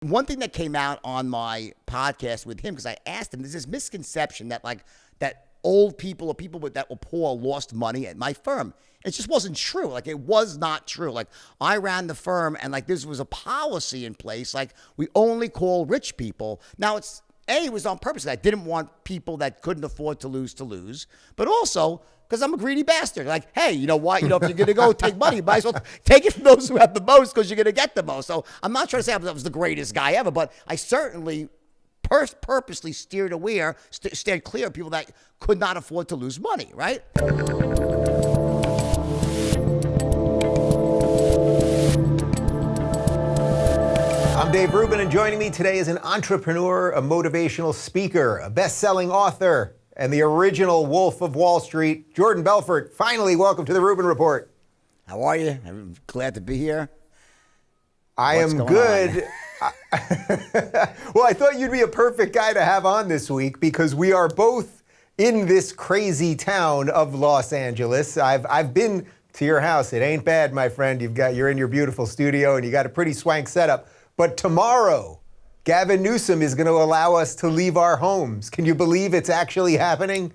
One thing that came out on my podcast with him, because I asked him, there's this misconception that that old people or people that were poor lost money at my firm. It just wasn't true. Like, it was not true. Like, I ran the firm, and this was a policy in place. Like, we only call rich people. Now, it was on purpose. I didn't want people that couldn't afford to lose, but also because I'm a greedy bastard. Like, hey, you know what? If you're going to go take money, you might as well take it from those who have the most, because you're going to get the most. So I'm not trying to say I was the greatest guy ever, but I certainly purposely steered clear of people that could not afford to lose money, right? I'm Dave Rubin, and joining me today is an entrepreneur, a motivational speaker, a best-selling author, and the original Wolf of Wall Street, Jordan Belfort. Finally, welcome to the Rubin Report. How are you? I'm glad to be here. I am good. Well, I thought you'd be a perfect guy to have on this week because we are both in this crazy town of Los Angeles. I've been to your house. It ain't bad, my friend. You're in your beautiful studio and you got a pretty swank setup. But tomorrow, Gavin Newsom is going to allow us to leave our homes. Can you believe it's actually happening?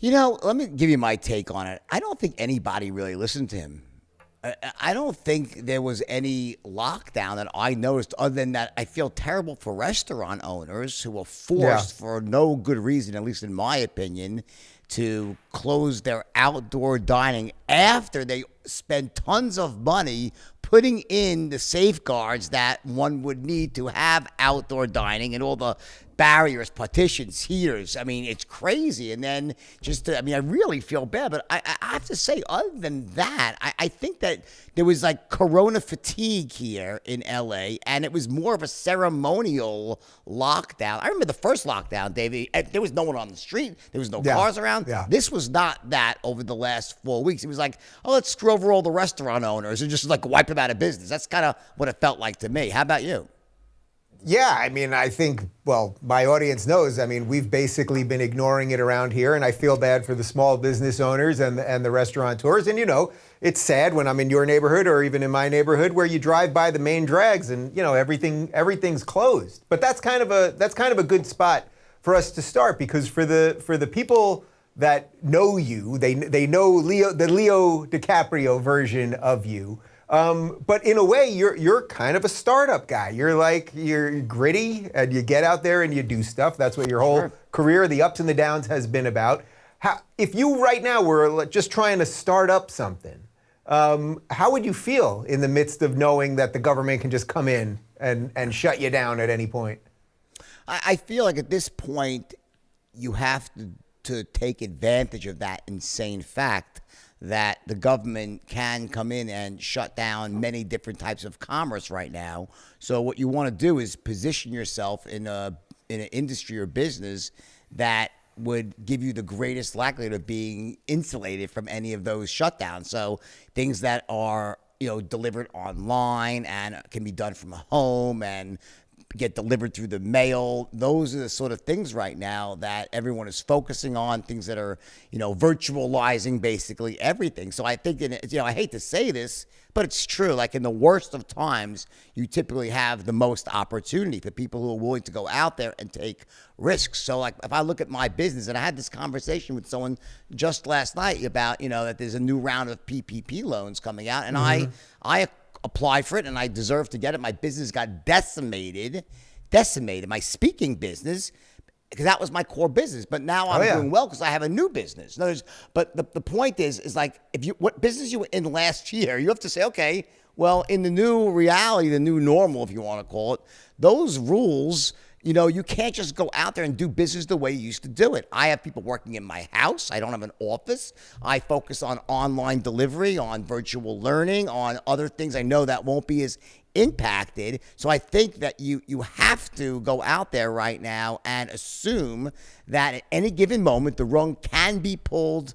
Let me give you my take on it. I don't think anybody really listened to him. I don't think there was any lockdown that I noticed, other than that I feel terrible for restaurant owners who were forced for no good reason, at least in my opinion, to close their outdoor dining after they spent tons of money putting in the safeguards that one would need to have outdoor dining and all the barriers, partitions, heaters. I mean, it's crazy. And then I really feel bad. But I have to say, other than that, I think that there was corona fatigue here in LA, and it was more of a ceremonial lockdown. I remember the first lockdown, Dave, there was no one on the street. There was no cars around. Yeah. This was not that over the last 4 weeks. It was let's screw over all the restaurant owners and just wipe them out of business. That's kind of what it felt like to me. How about you? Yeah, I think, my audience knows. We've basically been ignoring it around here, and I feel bad for the small business owners and the restaurateurs. And, it's sad when I'm in your neighborhood or even in my neighborhood where you drive by the main drags and, everything's closed. But that's kind of a good spot for us to start, because for the people that know you, they know the Leo DiCaprio version of you. But in a way, you're kind of a startup guy. You're gritty and you get out there and you do stuff. That's what your whole career, the ups and the downs, has been about. If you right now were just trying to start up something, how would you feel in the midst of knowing that the government can just come in and shut you down at any point? I feel like at this point, you have to take advantage of that insane fact that the government can come in and shut down many different types of commerce right now. So what you want to do is position yourself in an industry or business that would give you the greatest likelihood of being insulated from any of those shutdowns. So things that are delivered online and can be done from home and get delivered through the mail. Those are the sort of things right now that everyone is focusing on, things that are, virtualizing basically everything. So I think, I hate to say this, but it's true. In the worst of times, you typically have the most opportunity for people who are willing to go out there and take risks. So if I look at my business, and I had this conversation with someone just last night about, that there's a new round of PPP loans coming out, and I applied for it and I deserve to get it. My business got decimated, my speaking business, because that was my core business. But now I'm doing well because I have a new business. But the point is what business you were in last year, you have to say, okay, well, in the new reality, the new normal, if you want to call it, those rules, you can't just go out there and do business the way you used to do it. I have people working in my house. I don't have an office. I focus on online delivery, on virtual learning, on other things I know that won't be as impacted. So I think that you have to go out there right now and assume that at any given moment, the rug can be pulled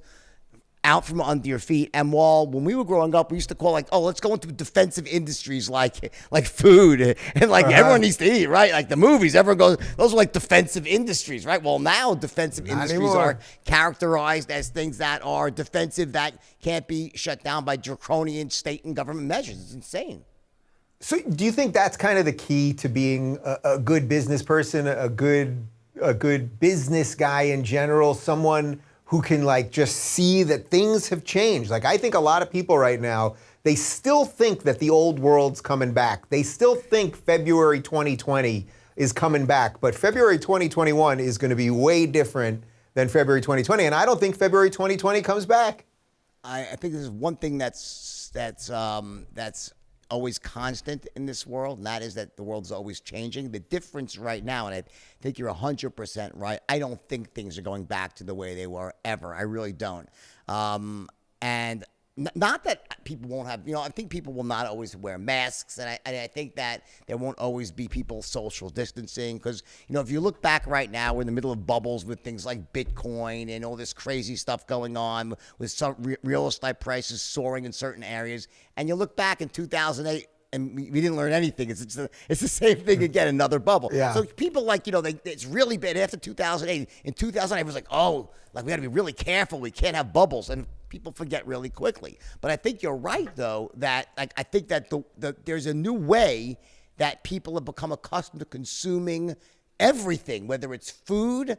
out from under your feet. And when we were growing up, we used to call let's go into defensive industries like food and everyone needs to eat, right? The movies, everyone goes, those are defensive industries, right? Well, now defensive industries are characterized as things that are defensive that can't be shut down by draconian state and government measures. It's insane. So do you think that's kind of the key to being a good business person, a good business guy in general, someone who can like just see that things have changed? Like I think a lot of people right now, they still think that the old world's coming back. They still think February 2020 is coming back, but February 2021 is going to be way different than February 2020, and I don't think February 2020 comes back. I think this is one thing that's always constant in this world, and that is that the world's always changing. The difference right now, and I think you're 100% right, I don't think things are going back to the way they were ever. I really don't. And not that people won't have, I think people will not always wear masks, and I think that there won't always be people social distancing, because, if you look back right now, we're in the middle of bubbles with things like Bitcoin and all this crazy stuff going on with some real estate prices soaring in certain areas, and you look back in 2008, and we didn't learn anything. It's the same thing again, another bubble. Yeah. So people like, it's really bad after 2008. In 2008, it was like, oh, like we got to be really careful. We can't have bubbles. And people forget really quickly. But I think you're right, though, that like I think that there's a new way that people have become accustomed to consuming everything, whether it's food,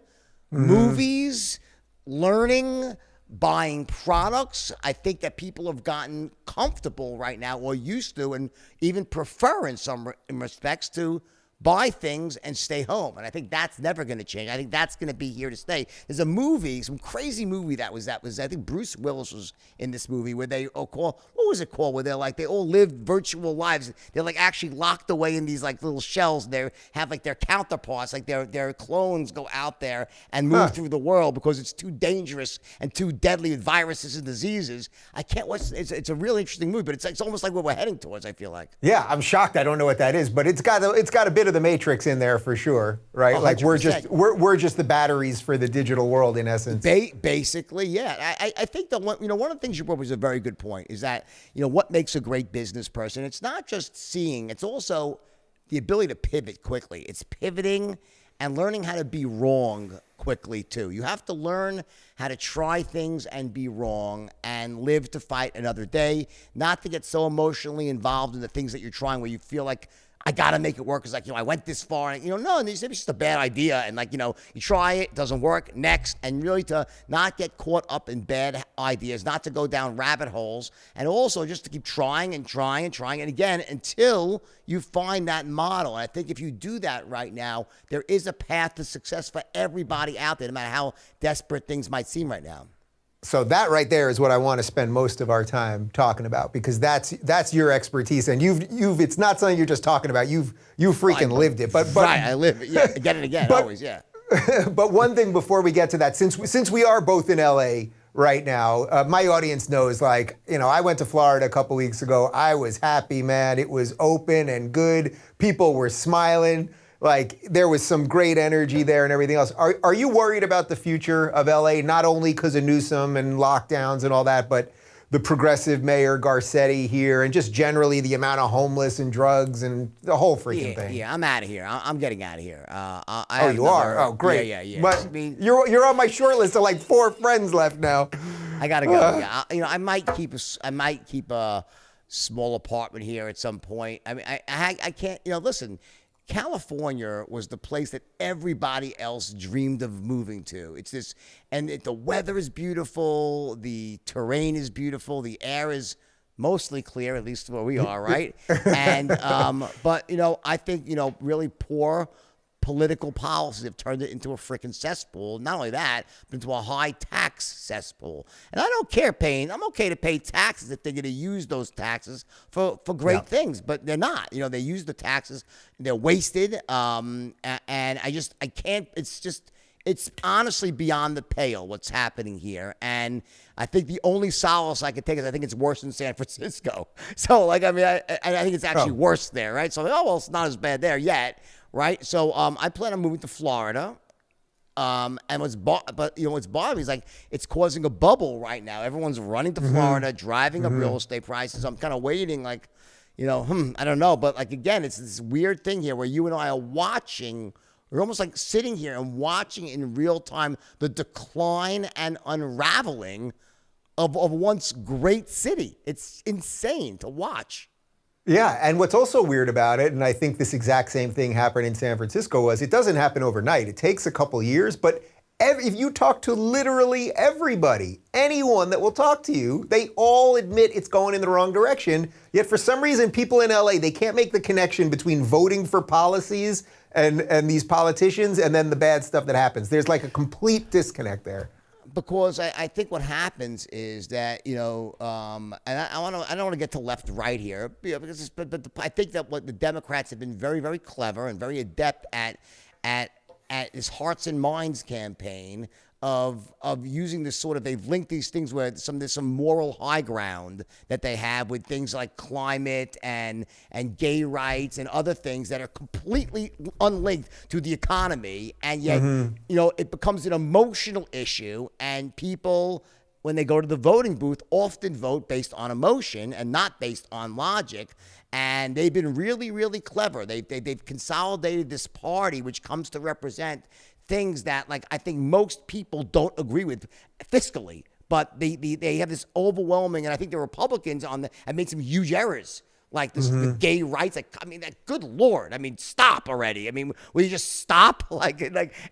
movies, learning, buying products. I think that people have gotten comfortable right now, or used to, and even prefer in some respects to buy things and stay home. And I think that's never going to change. I think that's going to be here to stay. There's a movie, some crazy movie that was I think Bruce Willis was in this movie where they what was it called? Where they're like, they all live virtual lives. They're like actually locked away in these like little shells. And they have like their counterparts, like their clones go out there and move through the world because it's too dangerous and too deadly with viruses and diseases. I can't watch. It's a really interesting movie, but it's almost like what we're heading towards, I feel like. Yeah, I'm shocked. I don't know what that is, but it's got a bit of the Matrix in there for sure, right? 100%. Like we're just the batteries for the digital world in essence. Basically, yeah. I think that one of the things you brought was a very good point. Is that what makes a great business person? It's not just seeing; it's also the ability to pivot quickly. It's pivoting and learning how to be wrong quickly too. You have to learn how to try things and be wrong and live to fight another day. Not to get so emotionally involved in the things that you're trying, where you feel like, I got to make it work. It's like, I went this far. And, no, and it's just a bad idea. And like, you try it, doesn't work, next. And really to not get caught up in bad ideas, not to go down rabbit holes. And also just to keep trying and trying and trying. And again, until you find that model. And I think if you do that right now, there is a path to success for everybody out there, no matter how desperate things might seem right now. So that right there is what I want to spend most of our time talking about, because that's your expertise, and you've it's not something you're just talking about. You freaking lived it. But right, I live it. Yeah, again and again, always. Yeah. But one thing before we get to that, since we are both in LA right now, my audience knows, like, I went to Florida a couple weeks ago. I was happy, man. It was open and good. People were smiling. Like, there was some great energy there and everything else. Are you worried about the future of LA, not only because of Newsom and lockdowns and all that, but the progressive mayor Garcetti here, and just generally the amount of homeless and drugs and the whole freaking thing? Yeah, I'm out of here. I'm getting out of here. You are? Oh, great. Yeah. But I mean, you're on my short list of like 4 friends left now. I gotta go. Yeah, I might keep a small apartment here at some point. I mean, I can't. Listen. California was the place that everybody else dreamed of moving to. It's this, and the weather is beautiful, the terrain is beautiful, the air is mostly clear, at least where we are, right? And but I think really poor political policies have turned it into a freaking cesspool. Not only that, but into a high tax cesspool. And I don't care paying. I'm okay to pay taxes if they're going to use those taxes for great things. But they're not. They use the taxes. They're wasted. And I can't. It's honestly beyond the pale what's happening here. And I think the only solace I could take is I think it's worse in San Francisco. So I think it's actually worse there, right? So well, it's not as bad there yet. Right, so I plan on moving to Florida, and what's bothering me is like it's causing a bubble right now. Everyone's running to Florida, driving up real estate prices. I'm kind of waiting, like, I don't know, but like again, it's this weird thing here where you and I are watching. We're almost like sitting here and watching in real time the decline and unraveling of once great city. It's insane to watch. Yeah, and what's also weird about it, and I think this exact same thing happened in San Francisco, was it doesn't happen overnight. It takes a couple years, but if you talk to literally everybody, anyone that will talk to you, they all admit it's going in the wrong direction. Yet for some reason, people in LA, they can't make the connection between voting for policies and these politicians and then the bad stuff that happens. There's like a complete disconnect there. Because I think what happens is that, and I don't want to get to left right here, because I think that what the Democrats have been very, very clever and very adept at this hearts and minds campaign of using this sort of, they've linked these things where there's some moral high ground that they have with things like climate and gay rights and other things that are completely unlinked to the economy, and yet it becomes an emotional issue, and people, when they go to the voting booth, often vote based on emotion and not based on logic. And they've been really, really clever. They've consolidated this party, which comes to represent things that, like, I think most people don't agree with fiscally, but they have this overwhelming, and I think the Republicans have made some huge errors. Like this, the gay rights. Like, I mean, good Lord. I mean, stop already. I mean, will you just stop? Like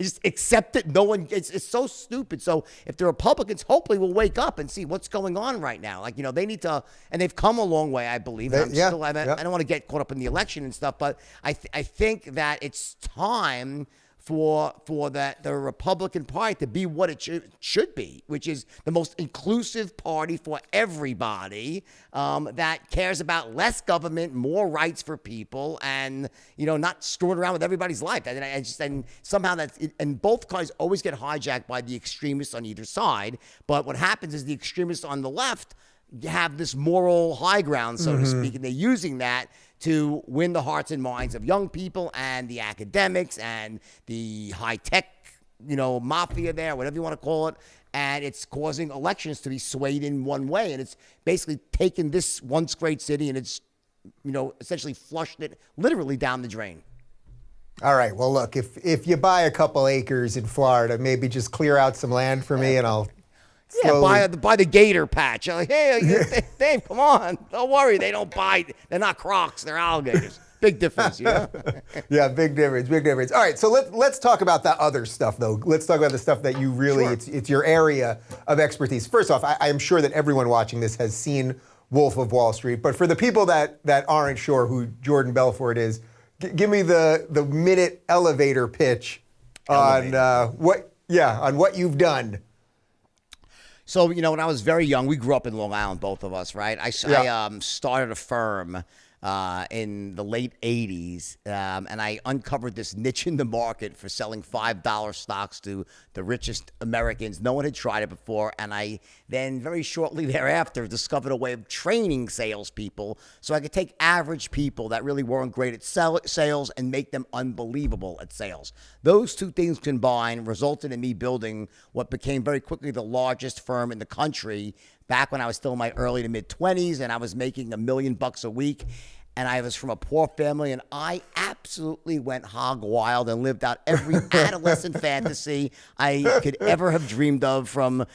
just accept it. No one. It's so stupid. So if the Republicans hopefully will wake up and see what's going on right now. Like, they need to, and they've come a long way, I believe. I don't want to get caught up in the election and stuff, but I think that it's time for the Republican Party to be what it should be, which is the most inclusive party for everybody, that cares about less government, more rights for people, and not screwing around with everybody's life. And somehow and both parties always get hijacked by the extremists on either side. But what happens is the extremists on the left have this moral high ground, so to speak, and they're using that to win the hearts and minds of young people and the academics and the high-tech, mafia there, whatever you want to call it. And it's causing elections to be swayed in one way. And it's basically taken this once great city and it's, essentially flushed it literally down the drain. All right. Well, look, if you buy a couple acres in Florida, maybe just clear out some land for me and I'll slowly... Yeah, buy the gator patch. Like, hey, Dave, come on. Don't worry. They don't bite. They're not crocs. They're alligators. Big difference, Yeah, big difference. All right, so let's talk about that other stuff, though. Let's talk about the stuff that you really, it's your area of expertise. First off, I am sure that everyone watching this has seen Wolf of Wall Street, but for the people that aren't sure who Jordan Belfort is, give me the minute elevator pitch on what you've done. So, when I was very young, we grew up in Long Island, both of us, right? I started a firm in the late 80s, and I uncovered this niche in the market for selling $5 stocks to the richest Americans. No one had tried it before, and I then very shortly thereafter discovered a way of training salespeople so I could take average people that really weren't great at sales and make them unbelievable at sales. Those two things combined resulted in me building what became very quickly the largest firm in the country back when I was still in my early to mid 20s, and I was making $1 million a week. And I was from a poor family, and I absolutely went hog wild and lived out every adolescent fantasy I could ever have dreamed of, from,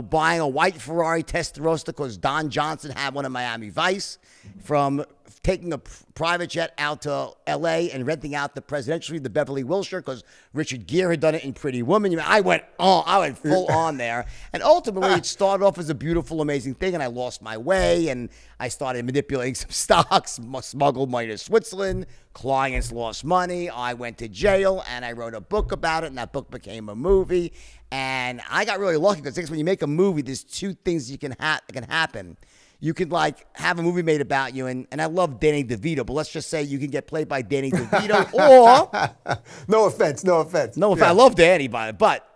buying a white Ferrari Testarossa because Don Johnson had one in Miami Vice, from taking a private jet out to L.A. and renting out the presidential suite, the Beverly Wilshire, because Richard Gere had done it in Pretty Woman. I went full on there. And ultimately, it started off as a beautiful, amazing thing, and I lost my way, and I started manipulating some stocks, smuggled money to Switzerland, clients lost money, I went to jail, and I wrote a book about it, and that book became a movie. And I got really lucky because when you make a movie, there's two things that can happen. You could have a movie made about you, and I love Danny DeVito, but let's just say you can get played by Danny DeVito, or no offense. I love Danny,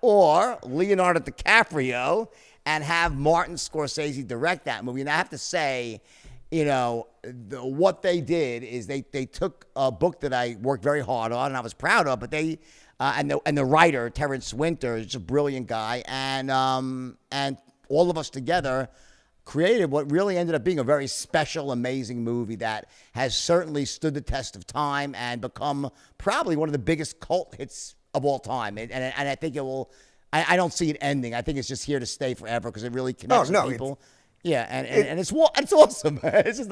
or Leonardo DiCaprio, and have Martin Scorsese direct that movie. And I have to say, what they did is they took a book that I worked very hard on and I was proud of, but they and the writer Terrence Winter is a brilliant guy, and all of us together created what really ended up being a very special, amazing movie that has certainly stood the test of time and become probably one of the biggest cult hits of all time. And I think it will. I don't see it ending. I think it's just here to stay forever because it really connects with people. Yeah, and it's awesome. It's just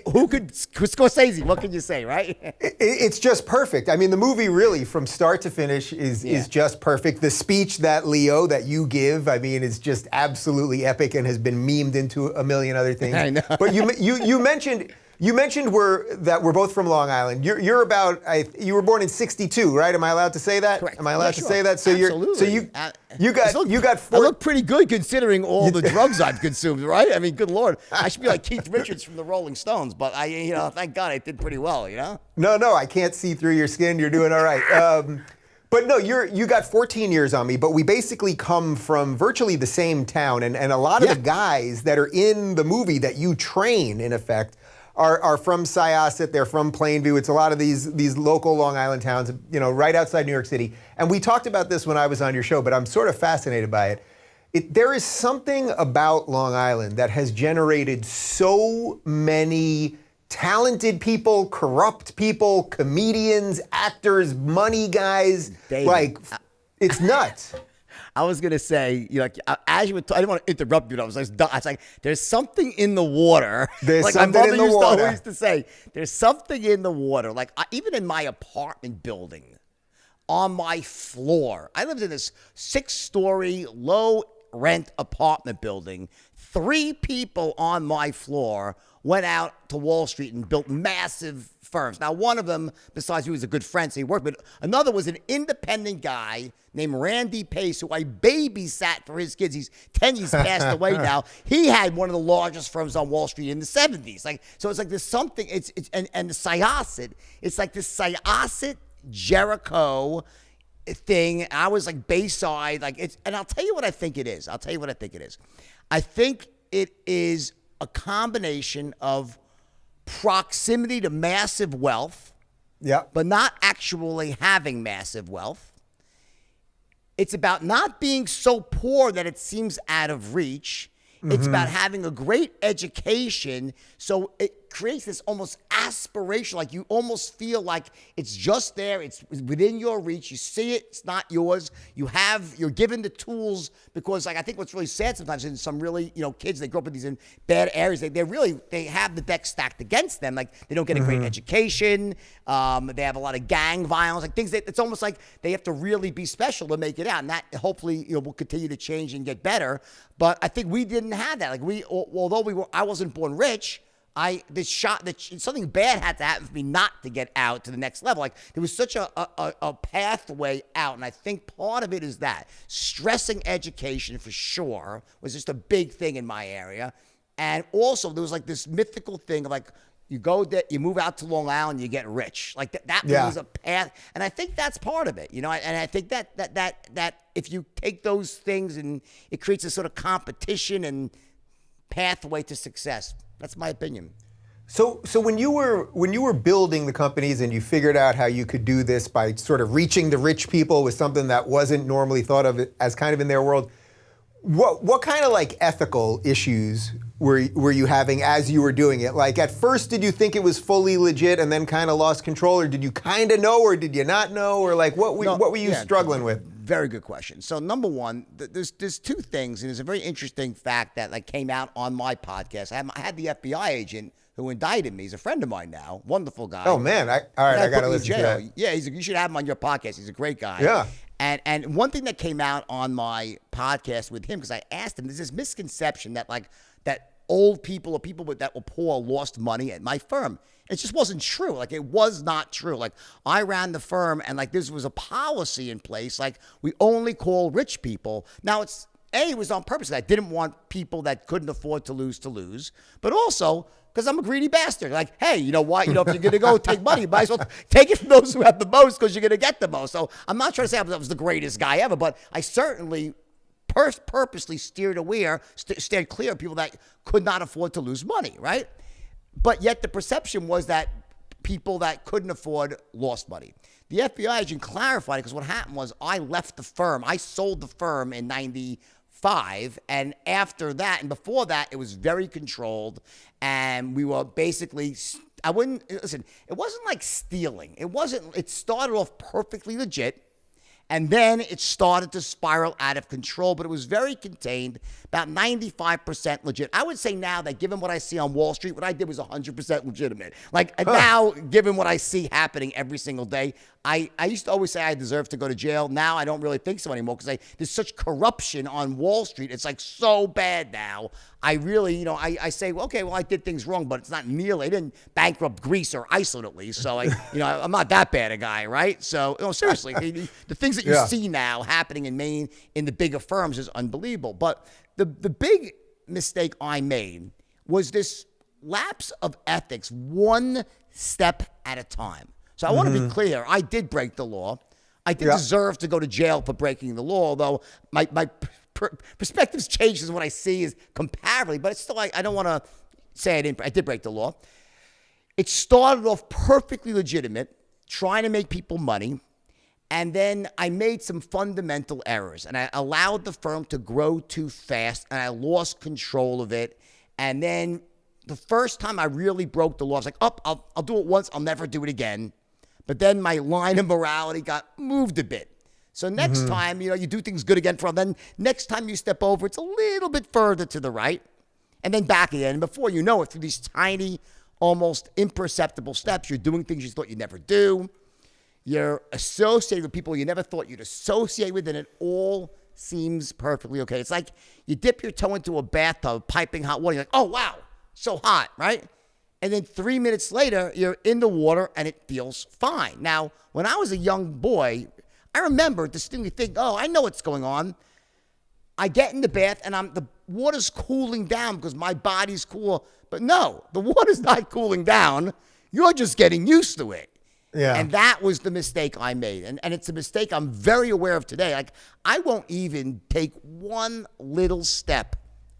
who could Scorsese? What can you say, right? It's just perfect. I mean, the movie really, from start to finish, is just perfect. The speech that Leo that you give, I mean, is just absolutely epic and has been memed into a million other things. I know. But you mentioned. You mentioned that we're both from Long Island. You were born in '62, right? Am I allowed to say that? Correct. Am I allowed to Sure. say that? So Absolutely. you got I look pretty good considering all the drugs I've consumed, right? I mean, good Lord, I should be like Keith Richards from the Rolling Stones, but thank God I did pretty well, No, I can't see through your skin. You're doing all right. But no, you got 14 years on me, but we basically come from virtually the same town, and a lot of the guys that are in the movie that you train, in effect, are from Syosset. They're from Plainview. It's a lot of these local Long Island towns, right outside New York City. And we talked about this when I was on your show, but I'm sort of fascinated by it. There is something about Long Island that has generated so many talented people, corrupt people, comedians, actors, money guys. David, it's nuts. I was gonna say, as you were, I didn't want to interrupt you. I was like, there's something in the water. There's like something my mother in the water. always used to say, there's something in the water. Like even in my apartment building, on my floor, I lived in this 6-story low rent apartment building. 3 people on my floor went out to Wall Street and built massive firms. Now, one of them, besides he was a good friend, so he worked, but another was an independent guy named Randy Pace, who I babysat for his kids. He's passed away now. He had one of the largest firms on Wall Street in the 70s. So it's like there's something, and the Syosset, it's like this Syosset Jericho thing. I was like Bayside, and I'll tell you what I think it is. I think it is a combination of proximity to massive wealth, but not actually having massive wealth. It's about not being so poor that it seems out of reach. It's about having a great education, so it creates this almost aspiration, like you almost feel like it's just there, it's within your reach, you see it, it's not yours, you're given the tools, because I think what's really sad sometimes in some really, kids, they grow up in these bad areas, they have the deck stacked against them, like they don't get a great education, they have a lot of gang violence, like things it's almost like they have to really be special to make it out, and that hopefully, will continue to change and get better, but I think we didn't have that, although I wasn't born rich, something bad had to happen for me not to get out to the next level. Like there was such a pathway out, and I think part of it is that stressing education for sure was just a big thing in my area, and also there was like this mythical thing of like you go there, you move out to Long Island, you get rich. Like that was a path, and I think that's part of it, and I think that if you take those things and it creates a sort of competition and pathway to success. That's my opinion. So when you were building the companies and you figured out how you could do this by sort of reaching the rich people with something that wasn't normally thought of as kind of in their world, what kind of like ethical issues were you having as you were doing it? Like at first, did you think it was fully legit and then kind of lost control, or did you kind of know, or did you not know, or like what were you struggling with? Very good question. So number one, there's 2 things, and there's a very interesting fact that came out on my podcast. I had the FBI agent who indicted me. He's a friend of mine now. Wonderful guy. Oh man! I got to listen to that. Yeah, you should have him on your podcast. He's a great guy. Yeah. And one thing that came out on my podcast with him, because I asked him, there's this misconception that that old people or people that were poor lost money at my firm. It just wasn't true. Like it was not true. Like I ran the firm, and this was a policy in place. Like we only call rich people. Now it was on purpose. I didn't want people that couldn't afford to lose, but also because I'm a greedy bastard. Like, hey, you know what? If you're going to go take money, you might as well take it from those who have the most, because you're going to get the most. So I'm not trying to say I was the greatest guy ever, but I certainly purposely steered clear of people that could not afford to lose money, right? But yet the perception was that people that couldn't afford lost money. The FBI agent clarified it, because what happened was I left the firm. I sold the firm in 95, and after that and before that, it was very controlled, and we were basically, it wasn't like stealing. It started off perfectly legit, And then it started to spiral out of control, but it was very contained, about 95% legit. I would say now that given what I see on Wall Street, what I did was 100% legitimate. Like now, given what I see happening every single day, I used to always say I deserve to go to jail. Now I don't really think so anymore because there's such corruption on Wall Street. It's like so bad now. I really, I say, well, okay, well, I did things wrong, but it's not nearly. I didn't bankrupt Greece or Iceland at least. So, I'm not that bad a guy, right? So, seriously, the things that you see now happening in Maine in the bigger firms is unbelievable. But the big mistake I made was this lapse of ethics, one step at a time. So I want to be clear. I did break the law. I did deserve to go to jail for breaking the law, although my perspectives changed as what I see is comparatively, but it's still, I don't want to say I did break the law. It started off perfectly legitimate, trying to make people money, and then I made some fundamental errors, and I allowed the firm to grow too fast, and I lost control of it, and then the first time I really broke the law, I was like, I'll do it once, I'll never do it again. But then my line of morality got moved a bit. So next time, you do things good again then next time you step over, it's a little bit further to the right and then back again. And before you know it, through these tiny, almost imperceptible steps, you're doing things you thought you'd never do. You're associated with people you never thought you'd associate with, and it all seems perfectly okay. It's like you dip your toe into a bathtub, piping hot water. You're like, oh, wow, so hot, right? And then 3 minutes later, you're in the water and it feels fine. Now, when I was a young boy, I remember distinctly thinking, I know what's going on. I get in the bath and the water's cooling down because my body's cool. But no, the water's not cooling down. You're just getting used to it. Yeah. And that was the mistake I made. And it's a mistake I'm very aware of today. Like, I won't even take one little step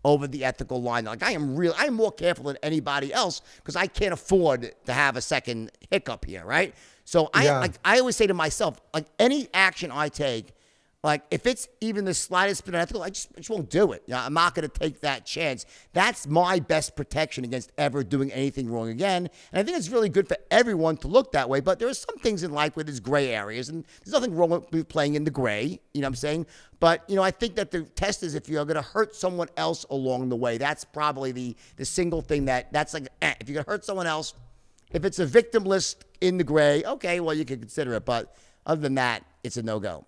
over the ethical line. Like, I'm more careful than anybody else because I can't afford to have a second hiccup here, right? So I always say to myself, like, any action I take, like, if it's even the slightest bit unethical, I just won't do it. I'm not going to take that chance. That's my best protection against ever doing anything wrong again. And I think it's really good for everyone to look that way. But there are some things in life where there's gray areas, and there's nothing wrong with playing in the gray. You know what I'm saying? But, I think that the test is if you're going to hurt someone else along the way. That's probably the single thing that's like, if you're going to hurt someone else, if it's a victim list in the gray, okay, well, you can consider it. But other than that, it's a no-go.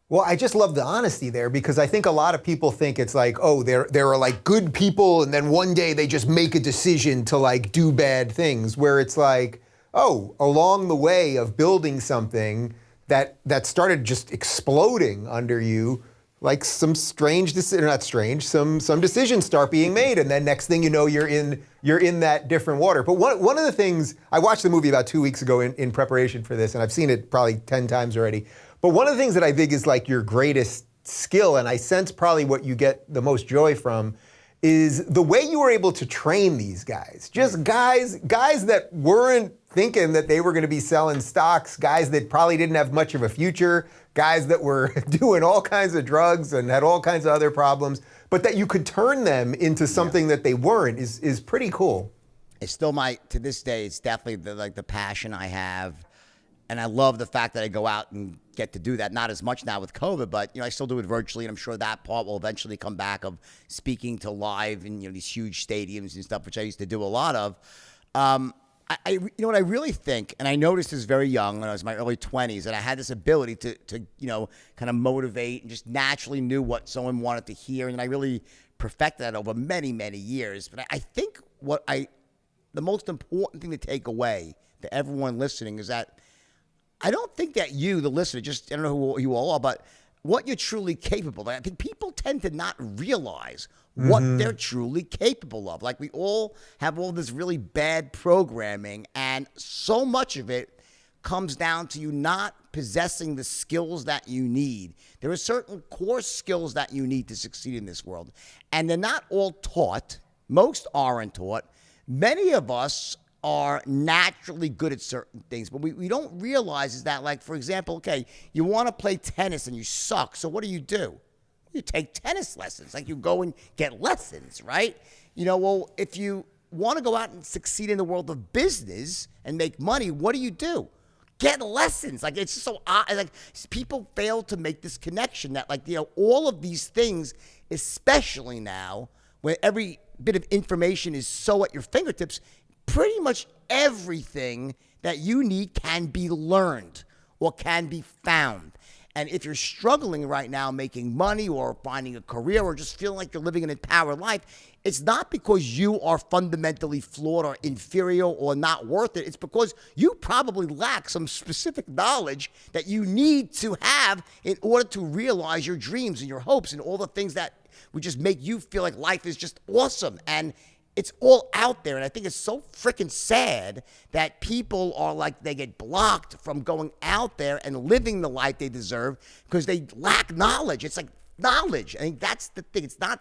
Well, I just love the honesty there because I think a lot of people think it's like, there are like good people and then one day they just make a decision to like do bad things, where it's like, along the way of building something that started just exploding under you, like some some decisions start being made, and then next thing you know, you're in that different water. But one of the things, I watched the movie about 2 weeks ago in preparation for this, and I've seen it probably 10 times already. But one of the things that I think is like your greatest skill, and I sense probably what you get the most joy from, is the way you were able to train these guys. Just guys that weren't thinking that they were going to be selling stocks, guys that probably didn't have much of a future, guys that were doing all kinds of drugs and had all kinds of other problems, but that you could turn them into something that they weren't is pretty cool. It's still to this day, it's definitely the passion I have. And I love the fact that I go out and get to do that. Not as much now with COVID, but I still do it virtually, and I'm sure that part will eventually come back of speaking to live in these huge stadiums and stuff, which I used to do a lot of. What I really think, and I noticed this very young when I was in my early 20s, that I had this ability to kind of motivate and just naturally knew what someone wanted to hear, and I really perfected that over many, many years. But I think the most important thing to take away to everyone listening is that I don't think that you, the listener, I don't know who you all are, but what you're truly capable of. I think people tend to not realize what they're truly capable of. Like, we all have all this really bad programming, and so much of it comes down to you not possessing the skills that you need. There are certain core skills that you need to succeed in this world, and they're not all taught. Most aren't taught. Many of us are naturally good at certain things, but we don't realize is that, like, for example, okay, you want to play tennis and you suck, so what do? You take tennis lessons. Like, you go and get lessons, right? Well, if you want to go out and succeed in the world of business and make money, what do? get lessons. Like, it's so odd. Like, people fail to make this connection that, like, all of these things, especially now, when every bit of information is so at your fingertips, pretty much everything that you need can be learned or can be found. And if you're struggling right now making money or finding a career or just feeling like you're living an empowered life, it's not because you are fundamentally flawed or inferior or not worth it. It's because you probably lack some specific knowledge that you need to have in order to realize your dreams and your hopes and all the things that would just make you feel like life is just awesome. And it's all out there, and I think it's so freaking sad that people are like, they get blocked from going out there and living the life they deserve because they lack knowledge. It's like knowledge. I think that's the thing. It's not,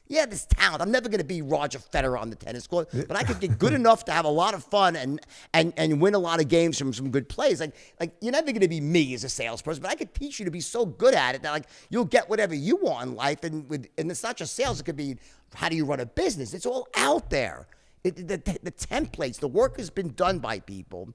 this talent. I'm never going to be Roger Federer on the tennis court, but I could get good enough to have a lot of fun and win a lot of games from some good plays. Like you're never going to be me as a salesperson, but I could teach you to be so good at it that like you'll get whatever you want in life. And it's not just sales. It could be, how do you run a business? It's all out there. The templates, the work has been done by people.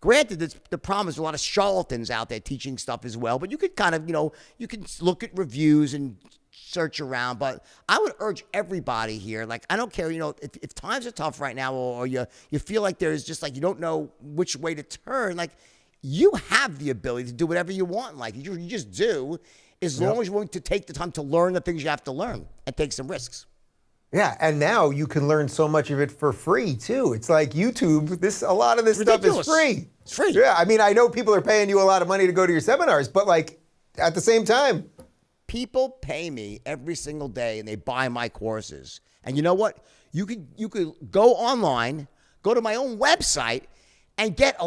Granted, the problem is a lot of charlatans out there teaching stuff as well, but you could kind of, you can look at reviews and search around. But I would urge everybody here, like, I don't care, if times are tough right now or you feel like there's just like you don't know which way to turn, like, you have the ability to do whatever you want in life. You just do, as long as you're willing to take the time to learn the things you have to learn and take some risks. Yeah, and now you can learn so much of it for free too. It's like YouTube. A lot of this stuff is free. It's free. Yeah, I mean, I know people are paying you a lot of money to go to your seminars, but like at the same time, people pay me every single day and they buy my courses. And you know what? You could go online, go to my own website, and get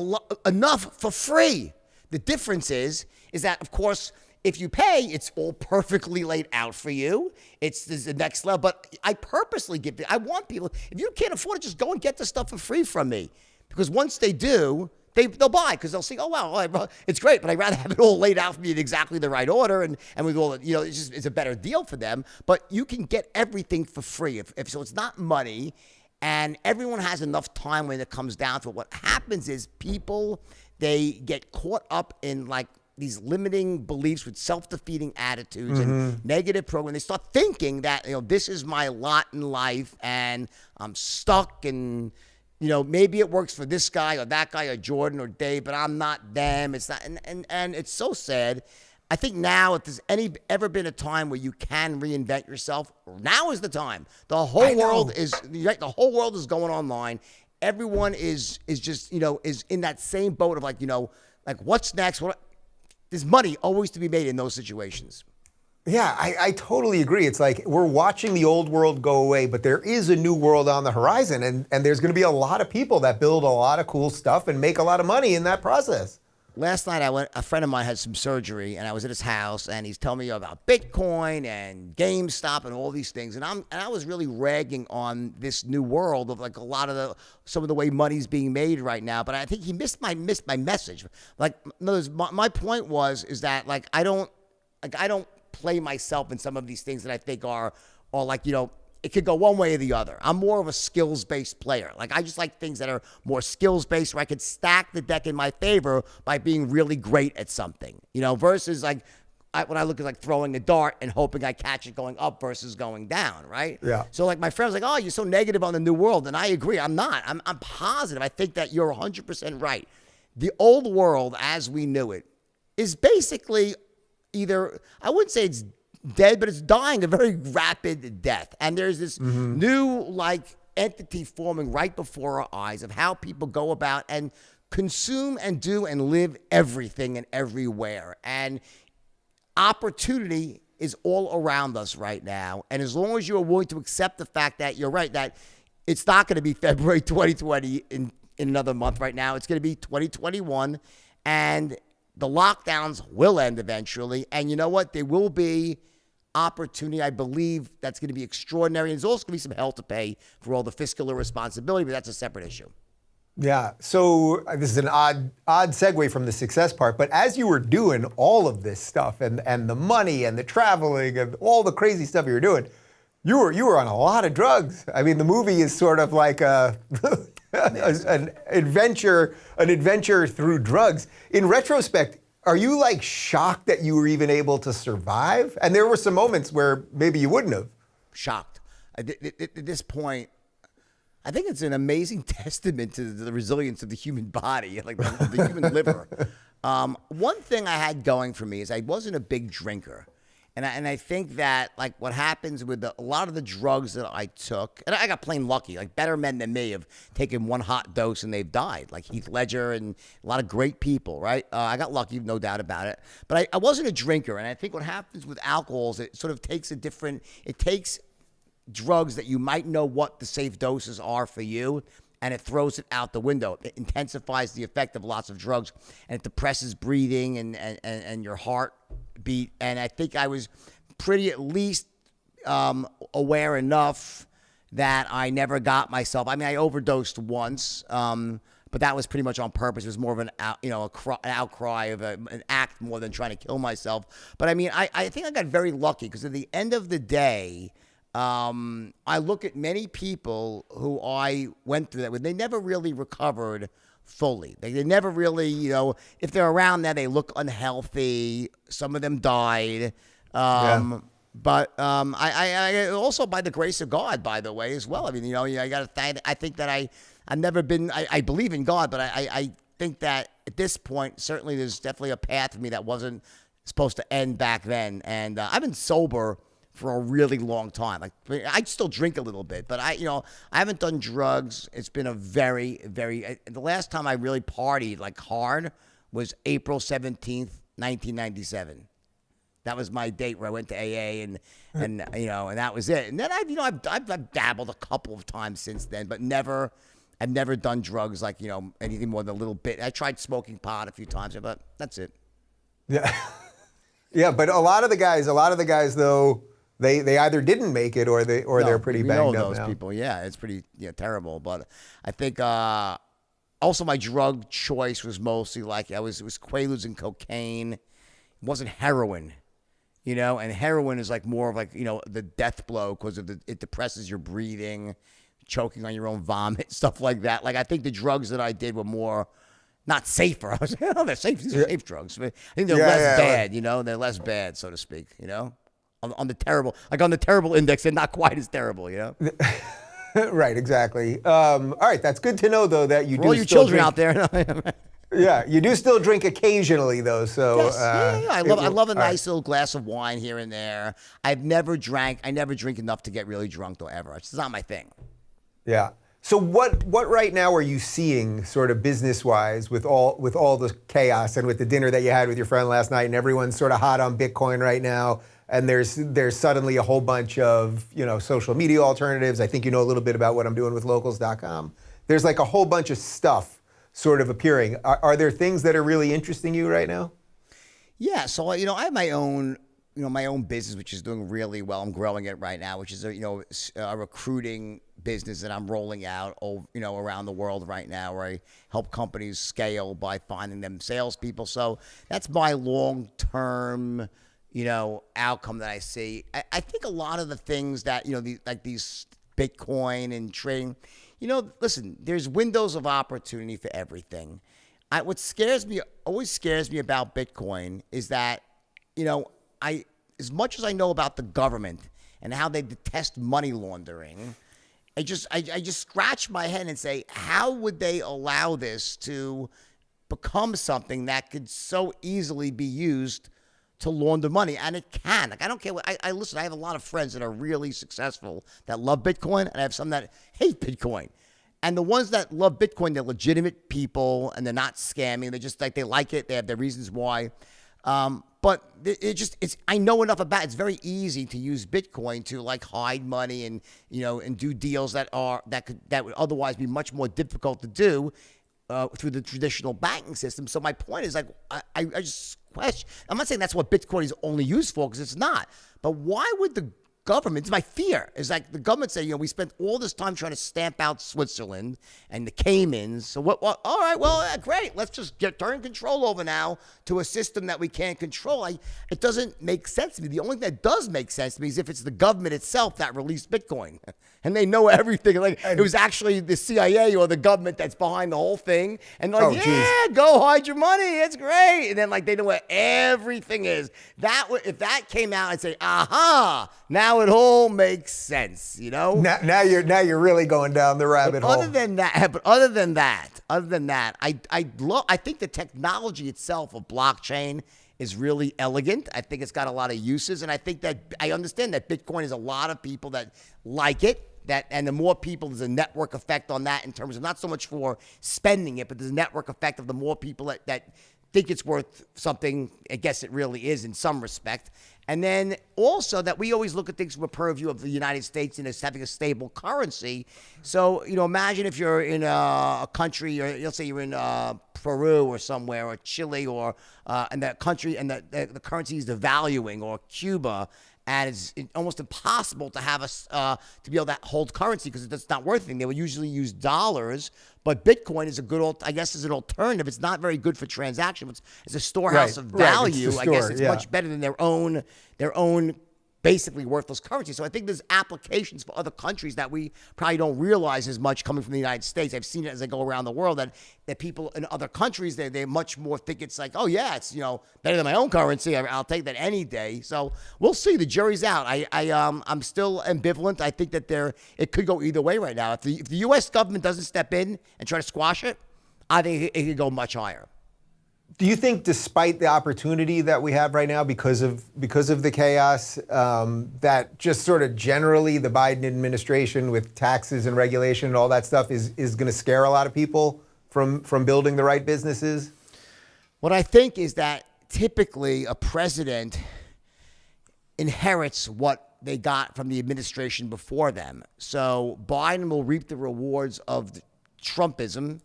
enough for free. The difference is that, of course, if you pay, it's all perfectly laid out for you. It's the next level. But I purposely give it. I want people, if you can't afford it, just go and get the stuff for free from me. Because once they do, they'll buy, because they'll see, oh, wow, it's great, but I'd rather have it all laid out for me in exactly the right order. And with all, it's a better deal for them. But you can get everything for free. So it's not money. And everyone has enough time when it comes down to it. What happens is people, they get caught up in like these limiting beliefs with self-defeating attitudes and negative programming. They start thinking that, this is my lot in life and I'm stuck and, maybe it works for this guy or that guy or Jordan or Dave, but I'm not them. It's not, and it's so sad. I think now, if there's ever been a time where you can reinvent yourself, now is the time. The whole world is going online. Everyone is just, is in that same boat of like what's next? There's money always to be made in those situations. Yeah, I totally agree. It's like we're watching the old world go away, but there is a new world on the horizon, and there's going to be a lot of people that build a lot of cool stuff and make a lot of money in that process. Last night, a friend of mine had some surgery, and I was at his house, and he's telling me about Bitcoin and GameStop and all these things. And I was really ragging on this new world of like some of the way money's being made right now. But I think he missed my message. Like, my point is that like I don't play myself in some of these things that I think are like, it could go one way or the other. I'm more of a skills-based player. Like, I just like things that are more skills-based where I could stack the deck in my favor by being really great at something, versus like when I look at like throwing a dart and hoping I catch it going up versus going down, right? Yeah. So like my friend's like, oh, you're so negative on the new world. And I agree. I'm not. I'm positive. I think that you're 100% right. The old world as we knew it is basically either, I wouldn't say it's dead, but it's dying a very rapid death. And there's this new like entity forming right before our eyes of how people go about and consume and do and live everything and everywhere. And opportunity is all around us right now. And as long as you're willing to accept the fact that you're right, that it's not going to be February 2020 in another month right now. It's going to be 2021. And the lockdowns will end eventually. And you know what? There will be opportunity, I believe, that's going to be extraordinary. And there's also going to be some hell to pay for all the fiscal irresponsibility, but that's a separate issue. Yeah, so this is an odd segue from the success part, but as you were doing all of this stuff and the money and the traveling and all the crazy stuff you were doing, you were on a lot of drugs. I mean, the movie is sort of like an adventure through drugs. In retrospect, are you like shocked that you were even able to survive? And there were some moments where maybe you wouldn't have. Shocked. At this point, I think it's an amazing testament to the resilience of the human body, like the human liver. One thing I had going for me is I wasn't a big drinker. And I think that, like, what happens with a lot of the drugs that I took, and I got plain lucky, like better men than me have taken one hot dose and they've died, like Heath Ledger and a lot of great people, right? I got lucky, no doubt about it. But I wasn't a drinker, and I think what happens with alcohol is it sort of takes it takes drugs that you might know what the safe doses are for you, and it throws it out the window. It intensifies the effect of lots of drugs, and it depresses breathing and your heart beat. And I think I was pretty at least aware enough that I never got myself. I mean, I overdosed once, but that was pretty much on purpose. It was more of an outcry of an act more than trying to kill myself. But I mean, I think I got very lucky because at the end of the day, I look at many people who I went through that with. They never really recovered fully. They never really, if they're around there, they look unhealthy. Some of them died. But I also, by the grace of God, by the way, as well. I mean, I got to thank. I think that I've never been. I believe in God, but I think that at this point, certainly, there's definitely a path for me that wasn't supposed to end back then. And I've been sober for a really long time. Like, I still drink a little bit, but I haven't done drugs. It's been a very, the last time I really partied like hard was April 17th, 1997. That was my date where I went to AA and that was it. And then I've dabbled a couple of times since then, but I've never done drugs like, anything more than a little bit. I tried smoking pot a few times, but that's it. Yeah. Yeah, but a lot of the guys though, They either didn't make it or they're pretty banged up those now. people. Yeah, it's pretty terrible. But I think also my drug choice was mostly like it was Quaaludes and cocaine. It wasn't heroin, and heroin is like more of like the death blow because it depresses your breathing, choking on your own vomit, stuff like that. Like I think the drugs that I did were more not safer. I was like, they're safe. These are safe drugs. I think they're less bad. They're less bad, so to speak. On the terrible index, and not quite as terrible, Right, exactly. All right, that's good to know, though, that you For do all you still children drink. out there. Yeah, you do still drink occasionally, though. So Yes, I love a nice little glass of wine here and there. I never drink enough to get really drunk, though, ever. It's not my thing. Yeah. So what right now are you seeing, sort of business-wise, with all the chaos and with the dinner that you had with your friend last night, and everyone's sort of hot on Bitcoin right now? And there's suddenly a whole bunch of, social media alternatives. I think a little bit about what I'm doing with locals.com. There's like a whole bunch of stuff sort of appearing. Are there things that are really interesting you right now? Yeah, so I have my own business which is doing really well. I'm growing it right now, which is a recruiting business that I'm rolling out around the world right now, where I help companies scale by finding them salespeople. So that's my long-term outcome that I see. I think a lot of the things that, these Bitcoin and trading, listen, there's windows of opportunity for everything. What always scares me about Bitcoin is that, as much as I know about the government and how they detest money laundering, I just scratch my head and say, how would they allow this to become something that could so easily be used to launder money? And it can. Like, I don't care what I listen. I have a lot of friends that are really successful that love Bitcoin, and I have some that hate Bitcoin. And the ones that love Bitcoin, they're legitimate people, and they're not scamming. They just they like it. They have their reasons why. But I know enough about it. It's very easy to use Bitcoin to like hide money and and do deals that would otherwise be much more difficult to do through the traditional banking system. So my point is, like, I just question. I'm not saying that's what Bitcoin is only used for, because it's not. But why would the government, it's my fear. It's like the government say, we spent all this time trying to stamp out Switzerland and the Caymans. So what all right, well, great. Let's just turn control over now to a system that we can't control. It doesn't make sense to me. The only thing that does make sense to me is if it's the government itself that released Bitcoin. And they know everything. Like it was actually the CIA or the government that's behind the whole thing. And they're like, go hide your money. It's great. And then like they know where everything is. If that came out and say, aha, now it all makes sense, Now you're really going down the rabbit hole. Other than that, I think the technology itself of blockchain is really elegant. I think it's got a lot of uses, and I think that I understand that Bitcoin is a lot of people that like it. And the more people, there's a network effect on that in terms of not so much for spending it, but there's a network effect of the more people that think it's worth something. I guess it really is in some respect. And then also that we always look at things from a purview of the United States and as having a stable currency. So, imagine if you're in a country, or let's say you're in Peru or somewhere, or Chile, or and that country and the currency is devaluing, or Cuba. And it's almost impossible to have to be able to hold currency because it's not worth anything. They would usually use dollars, but Bitcoin is is an alternative. It's not very good for transaction. It's a storehouse of value. I guess it's much better than their own basically worthless currency. So I think there's applications for other countries that we probably don't realize as much coming from the United States. I've seen it as I go around the world that people in other countries, they much more think it's like, oh yeah, it's better than my own currency. I'll take that any day. So we'll see. The jury's out. I'm still ambivalent. I think that it could go either way right now. If the U.S. government doesn't step in and try to squash it, I think it could go much higher. Do you think, despite the opportunity that we have right now because of the chaos, that just sort of generally the Biden administration with taxes and regulation and all that stuff is going to scare a lot of people from building the right businesses? What I think is that typically a president inherits what they got from the administration before them. So Biden will reap the rewards of Trumpism,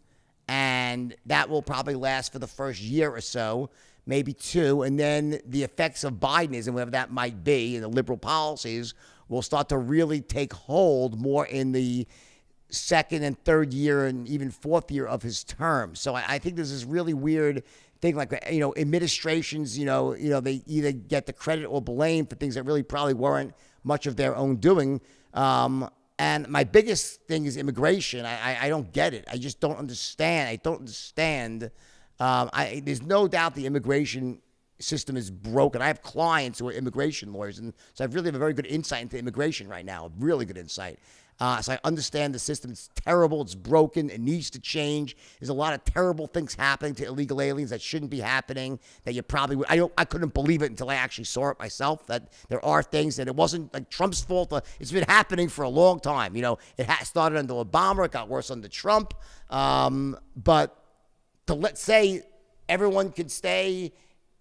and that will probably last for the first year or so, maybe two. And then the effects of Bidenism, whatever that might be, and the liberal policies will start to really take hold more in the second and third year and even fourth year of his term. So I think there's this really weird thing like, administrations, they either get the credit or blame for things that really probably weren't much of their own doing. And my biggest thing is immigration. I don't get it. I just don't understand. I don't understand. There's no doubt the immigration system is broken. I have clients who are immigration lawyers, and so I really have a very good insight into immigration right now, really good insight. So I understand the system. It's terrible. It's broken. It needs to change. There's a lot of terrible things happening to illegal aliens that shouldn't be happening, that you probably would. I couldn't believe it until I actually saw it myself, that there are things that it wasn't like Trump's fault. It's been happening for a long time. It started under Obama. It got worse under Trump. But to let's say everyone could stay,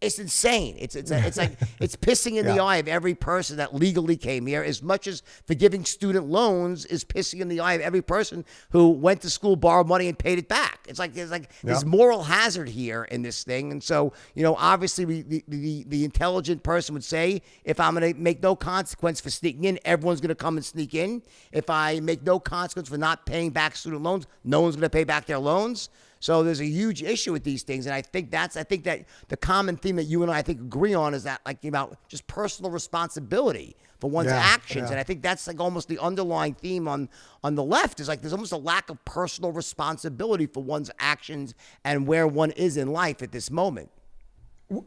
it's insane. It's like it's pissing in the eye of every person that legally came here, as much as forgiving student loans is pissing in the eye of every person who went to school, borrowed money, and paid it back. It's like there's moral hazard here in this thing. And so, obviously the intelligent person would say, if I'm going to make no consequence for sneaking in, everyone's going to come and sneak in. If I make no consequence for not paying back student loans, no one's going to pay back their loans. So there's a huge issue with these things, and I think that the common theme that you and I think agree on is that about just personal responsibility for one's actions, and I think that's like almost the underlying theme on the left is like there's almost a lack of personal responsibility for one's actions and where one is in life at this moment.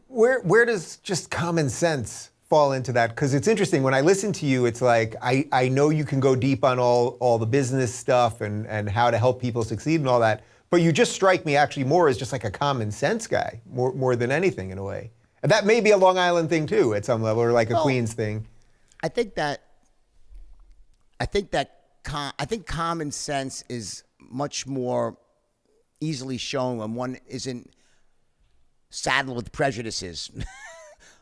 Where does just common sense fall into that? Because it's interesting when I listen to you, it's like I know you can go deep on all the business stuff and how to help people succeed and all that. But you just strike me actually more as just like a common sense guy, more than anything in a way. And that may be a Long Island thing too at some level, or like a Queens thing. I think common sense is much more easily shown when one isn't saddled with prejudices.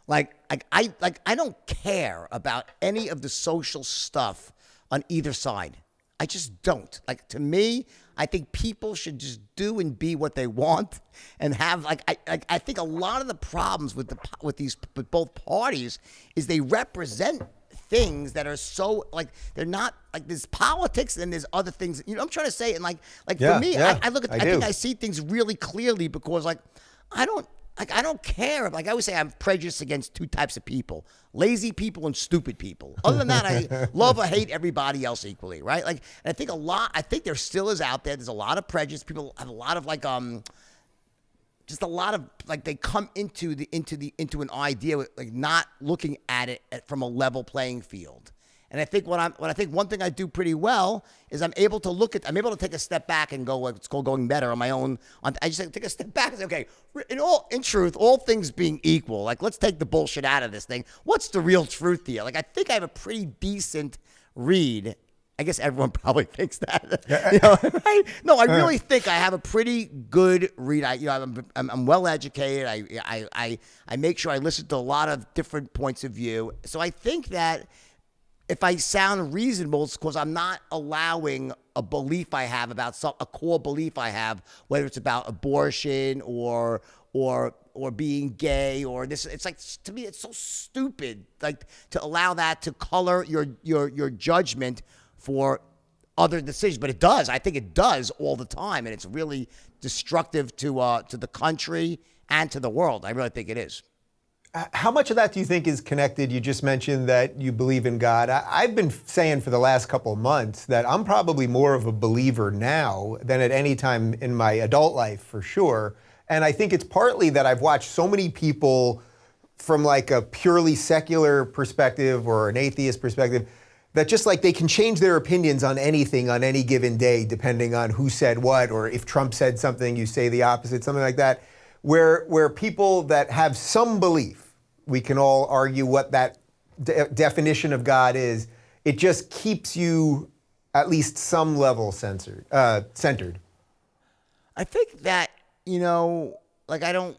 I don't care about any of the social stuff on either side. I just don't. To me, I think people should just do and be what they want, and have I think a lot of the problems with both parties is they represent things that are so like they're not like there's politics and there's other things. You know, I'm trying to say, and like for me, I look at I think I see things really clearly because like I don't care. Like I always say, I'm prejudiced against two types of people: lazy people and stupid people. Other than that, I love or hate everybody else equally, right? Like, and I think there still is out there. There's a lot of prejudice. People have a lot of like just a lot of like they come into an idea with, like not looking at it from a level playing field. And I think I think one thing I do pretty well is I'm able to take a step back and go, like, it's called going better on my own. I just take a step back and say, okay, in truth, all things being equal, like let's take the bullshit out of this thing. What's the real truth here? Like I think I have a pretty decent read. I guess everyone probably thinks that. You know, right? No, I really think I have a pretty good read. I'm well educated. I make sure I listen to a lot of different points of view. So I think that if I sound reasonable, it's because I'm not allowing a belief I have about a core belief I have, whether it's about abortion or being gay or this. It's like, to me, it's so stupid, like to allow that to color your judgment for other decisions. But it does. I think it does all the time, and it's really destructive to the country and to the world. I really think it is. How much of that do you think is connected? You just mentioned that you believe in God. I've been saying for the last couple of months that I'm probably more of a believer now than at any time in my adult life, for sure. And I think it's partly that I've watched so many people from like a purely secular perspective or an atheist perspective that just like they can change their opinions on anything on any given day, depending on who said what, or if Trump said something, you say the opposite, something like that. Where people that have some belief, we can all argue what that definition of God is, it just keeps you at least some level centered. I think that, you know, like I don't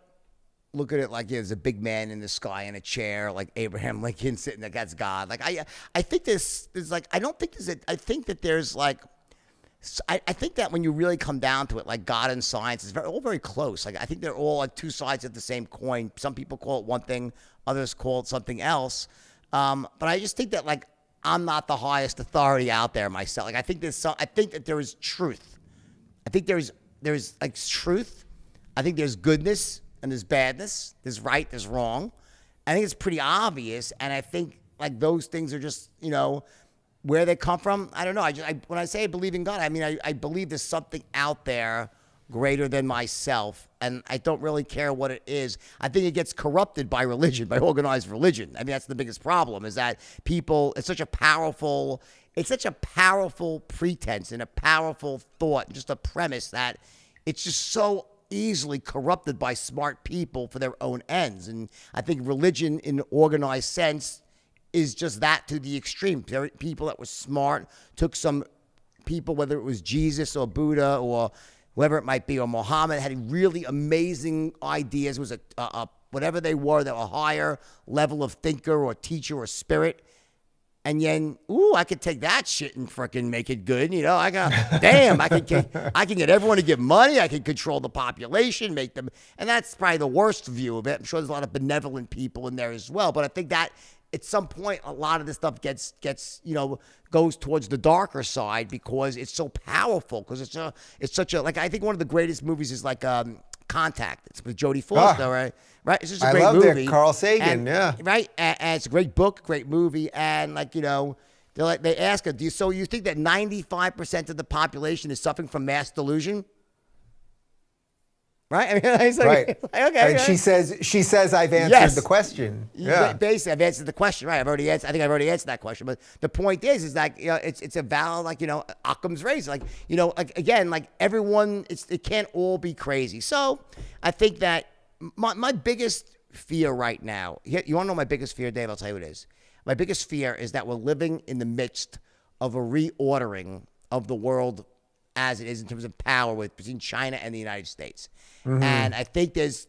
look at it like there's a big man in the sky in a chair, like Abraham Lincoln sitting there, that's God. Like I think there's like, I don't think I think that there's like, I think that when you really come down to it, like God and science is all very close. Like I think they're all like two sides of the same coin. Some people call it one thing, others call it something else. But I just think that like I'm not the highest authority out there myself. Like I think that there is truth. I think there's like truth. I think there's goodness and there's badness. There's right, there's wrong. I think it's pretty obvious, and I think like those things are just, you know, where they come from, I don't know. When I say I believe in God, I mean I believe there's something out there greater than myself, and I don't really care what it is. I think it gets corrupted by religion, by organized religion. I mean, that's the biggest problem, is that people, it's such a powerful pretense and a powerful thought, just a premise that it's just so easily corrupted by smart people for their own ends. And I think religion in an organized sense is just that to the extreme. People that were smart took some people, whether it was Jesus or Buddha or whoever it might be, or Muhammad, had really amazing ideas. It was a whatever they were a higher level of thinker or teacher or spirit. And then, I could take that shit and freaking make it good. You know, I can get everyone to give money. I can control the population, make them, and that's probably the worst view of it. I'm sure there's a lot of benevolent people in there as well. But I think that at some point, a lot of this stuff gets goes towards the darker side because it's so powerful. Because it's such a, like, I think one of the greatest movies is like Contact. It's with Jodie Foster, right? Right. It's just a great movie. It. Carl Sagan, and, yeah. Right. And it's a great book, great movie, and like they ask her, so you think that 95% of the population is suffering from mass delusion? Right? I mean, it's like, right. It's like, okay. And she says, I've answered the question. Yeah. Basically, I've answered the question. Right. I think I've already answered that question. But the point is like, it's a valid, like, Occam's razor. Like, like, again, like everyone, it can't all be crazy. So I think that my biggest fear right now, you want to know my biggest fear, Dave? I'll tell you what it is. My biggest fear is that we're living in the midst of a reordering of the world as it is in terms of power between China and the United States. Mm-hmm. And I think there's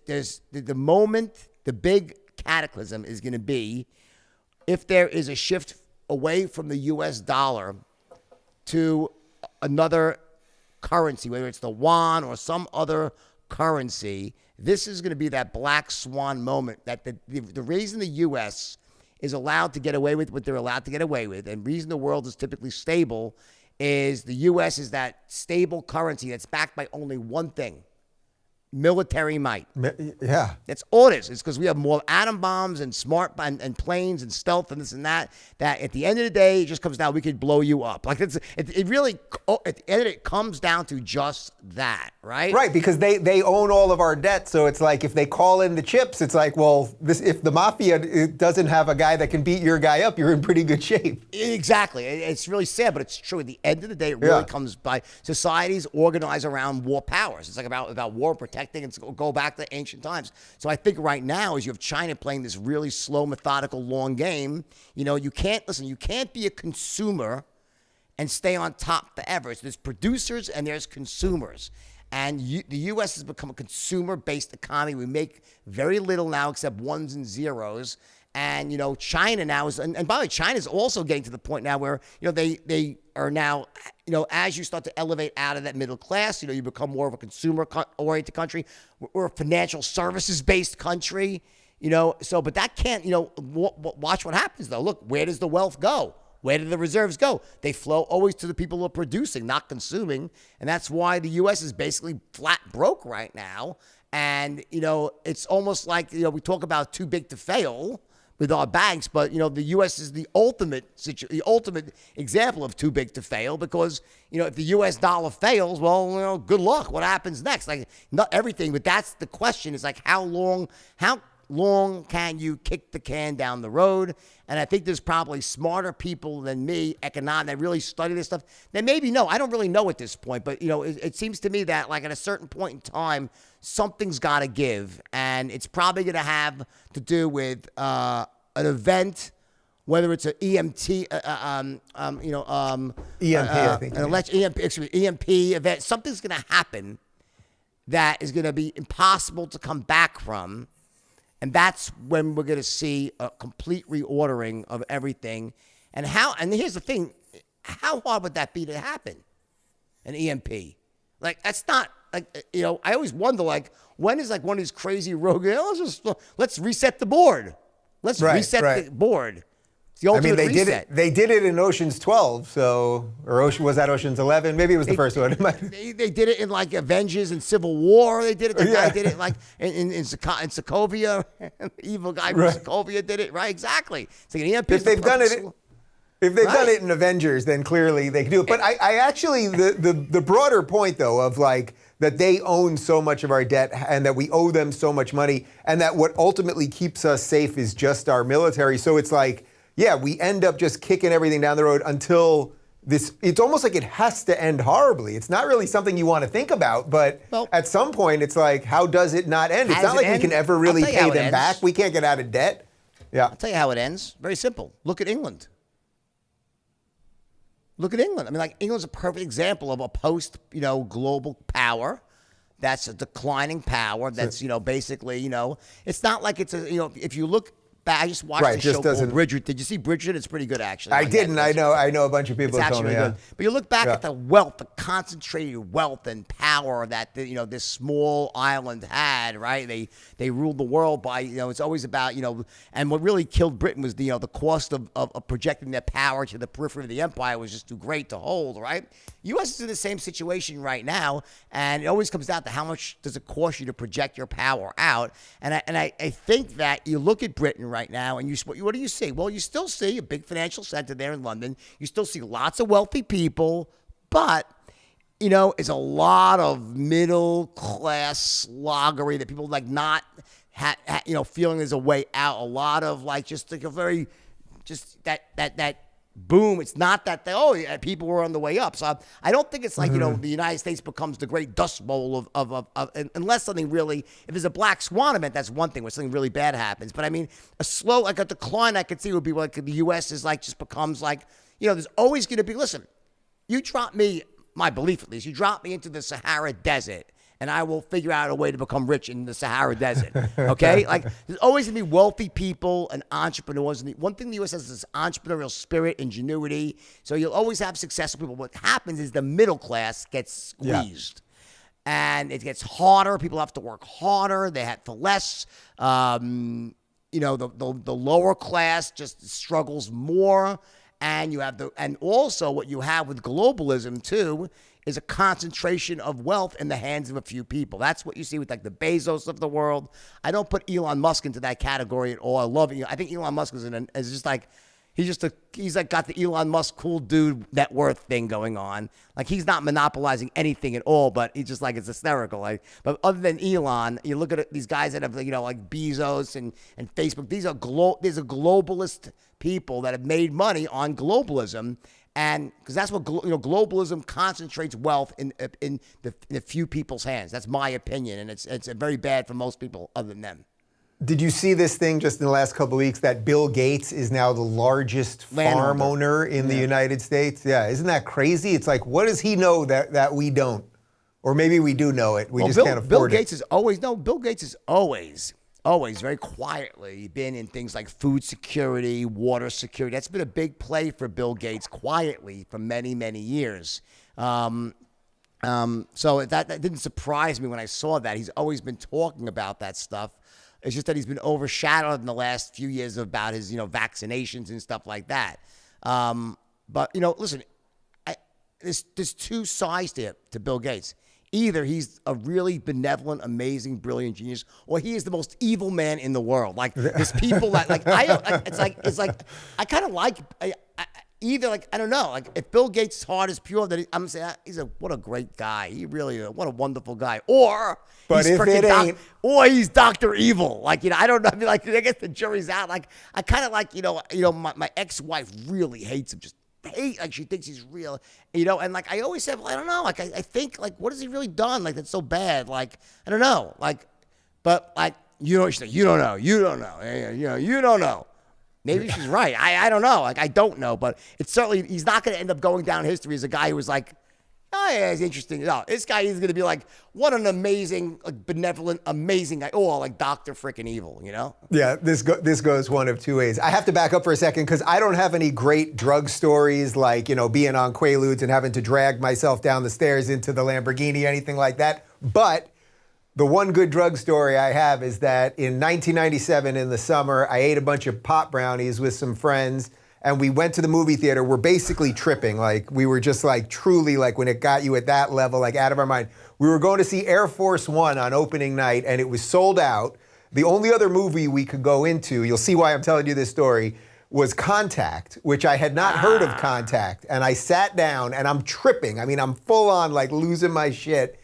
the moment, the big cataclysm is going to be if there is a shift away from the U.S. dollar to another currency, whether it's the yuan or some other currency. This is going to be that black swan moment, that the reason the U.S. is allowed to get away with what they're allowed to get away with, and the reason the world is typically stable is the U.S. is that stable currency that's backed by only one thing: military might. Yeah. That's all it is. It's because we have more atom bombs and smart and planes and stealth and this and that. That at the end of the day, it just comes down. We could blow you up. Like it really. At the end of it comes down to just that, right? Right, because they own all of our debt. So it's like if they call in the chips, it's like, well, if the mafia doesn't have a guy that can beat your guy up, you're in pretty good shape. Exactly. It's really sad, but it's true. At the end of the day, it really comes by societies organized around war powers. It's like about war protecting and go back to ancient times. So I think right now, as you have China playing this really slow, methodical, long game, you can't be a consumer and stay on top forever. So there's producers and there's consumers. And the U.S. has become a consumer-based economy. We make very little now except ones and zeros. And, China now is, and by the way, China's also getting to the point now where, they are now, as you start to elevate out of that middle class, you become more of a consumer-oriented country. We're a financial services-based country, but that can't, watch what happens, though. Look, where does the wealth go? Where do the reserves go? They flow always to the people who are producing, not consuming. And that's why the U.S. is basically flat broke right now. And, it's almost like, we talk about too big to fail with our banks, but, the U.S. is the ultimate example of too big to fail because, if the U.S. dollar fails, well, good luck. What happens next? Like, not everything, but that's the question is like, how long can you kick the can down the road? And I think there's probably smarter people than me, that really study this stuff. That maybe I don't really know at this point, but it seems to me that like at a certain point in time, something's got to give, and it's probably going to have to do with an event, whether it's an EMT, I think. EMP event. Something's going to happen that is going to be impossible to come back from. And that's when we're going to see a complete reordering of everything. And here's the thing, how hard would that be to happen? An EMP. Like, that's not, like, I always wonder, like, when is like one of these crazy rogue, let's reset the board. Let's reset the board. It's the ultimate reset. They did it in Ocean's 12, was that Ocean's 11? Maybe it was the first one. They did it in like Avengers and Civil War. They did it. The guy did it like in Sokovia. The evil guy from Sokovia did it. Right, exactly. It's like an EMP. If they've done it in Avengers, then clearly they can do it. But I actually, the broader point though of like that they own so much of our debt and that we owe them so much money and that what ultimately keeps us safe is just our military. So it's like, yeah, we end up just kicking everything down the road until it's almost like it has to end horribly. It's not really something you want to think about, but at some point it's like, how does it not end? It's not like we can ever really pay them back. We can't get out of debt. Yeah. I'll tell you how it ends. Very simple. Look at England. I mean, like, England's a perfect example of a global power. That's a declining power. That's, basically, it's not like it's if you look back, I just watched the show called Bridgerton. Did you see Bridgerton? It's pretty good, actually. I didn't. Netflix. I know a bunch of people have told me. Good. But you look back at the wealth, the concentrated wealth and power that this small island had. Right? They ruled the world by it's always about and what really killed Britain was the cost of projecting their power to the periphery of the empire was just too great to hold. Right? U.S. is in the same situation right now, and it always comes down to how much does it cost you to project your power out. And I think that you look at Britain right now, and what do you see? Well, you still see a big financial center there in London. You still see lots of wealthy people, but it's a lot of middle class sloggery that people like not feeling there's a way out. A lot of like just like a very that boom. It's not that people were on the way up. So I don't think it's like the United States becomes the great dust bowl of unless something really, if there's a black swan event, that's one thing where something really bad happens. But I mean, a slow, like a decline I could see would be like the U.S. is like just becomes like there's always going to be. Listen, you drop me, my belief at least, you drop me into the Sahara Desert, and I will figure out a way to become rich in the Sahara Desert, okay? Like, there's always going to be wealthy people and entrepreneurs. And one thing the U.S. has is entrepreneurial spirit, ingenuity. So you'll always have successful people. What happens is the middle class gets squeezed. And it gets harder. People have to work harder. They have to less. the lower class just struggles more, and you have and also what you have with globalism too is a concentration of wealth in the hands of a few people. That's what you see with like the Bezos of the world. I don't put Elon Musk into that category at all. I love it. I think Elon Musk is just like he's like got the Elon Musk cool dude net worth thing going on. Like he's not monopolizing anything at all, but he's just like it's hysterical. Like, but other than Elon, you look at these guys that have like Bezos and Facebook. These are globalist people that have made money on globalism, and because that's what globalism concentrates wealth in the few people's hands. That's my opinion, and it's very bad for most people other than them. Did you see this thing just in the last couple of weeks that Bill Gates is now the largest farm owner in the United States? Yeah, isn't that crazy? It's like, what does he know that we don't? Or maybe we do know it. We just can't afford it. Bill Gates is always very quietly been in things like food security, water security. That's been a big play for Bill Gates quietly for many, many years. So that didn't surprise me when I saw that. He's always been talking about that stuff. It's just that he's been overshadowed in the last few years about his, vaccinations and stuff like that. But listen, there's two sides to Bill Gates. Either he's a really benevolent, amazing, brilliant genius, or he is the most evil man in the world. Like there's people that it's like I kind of like. Either I don't know, if Bill Gates' heart is pure, that I'm saying what a great guy. He really what a wonderful guy. Or but he's if it ain't, or he's Dr. Evil. I don't know. I mean, I guess the jury's out. I kind of my ex-wife really hates him. She thinks he's real. And I always say, well, I don't know. I think what has he really done? That's so bad. I don't know. But she said, you don't know. You don't know. You don't know. Maybe she's right. I don't know. I don't know. But it's certainly, he's not going to end up going down history as a guy who was oh, yeah, it's interesting. No, this guy is going to be what an amazing, benevolent, amazing guy. Oh, Dr. Frickin' Evil, Yeah, this goes one of two ways. I have to back up for a second because I don't have any great drug stories being on Quaaludes and having to drag myself down the stairs into the Lamborghini, anything like that. But the one good drug story I have is that in 1997 in the summer, I ate a bunch of pot brownies with some friends, and we went to the movie theater. We're basically tripping. We were just truly when it got you at that level, out of our mind. We were going to see Air Force One on opening night, and it was sold out. The only other movie we could go into, you'll see why I'm telling you this story, was Contact, which I had not heard of Contact. And I sat down, and I'm tripping. I mean, I'm full on losing my shit.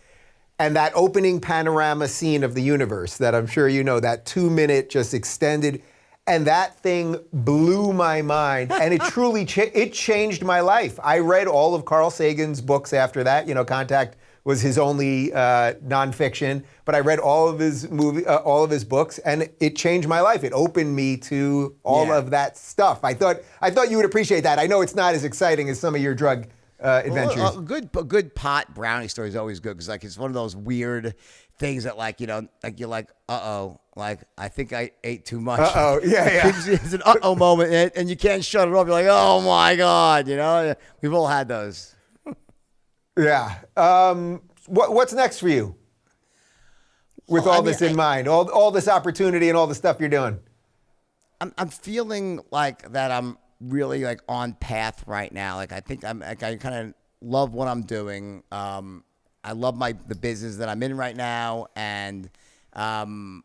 And that opening panorama scene of the universe that I'm sure that 2-minute just extended, and that thing blew my mind. And it truly it changed my life. I read all of Carl Sagan's books after that. Contact was his only nonfiction, but I read all of his books, and it changed my life. It opened me to all of that stuff. I thought you would appreciate that. I know it's not as exciting as some of your drug adventures. Well, a good pot brownie story is always good because it's one of those weird things that you're uh-oh, I think I ate too much. Uh-oh, yeah. It's an uh-oh moment, and you can't shut it off. You're oh my God, we've all had those. Yeah. What's next for you with all this in mind, all this opportunity and all the stuff you're doing? I'm feeling that I'm really on path right now. I think I kind of love what I'm doing. I love the business that I'm in right now, and I'm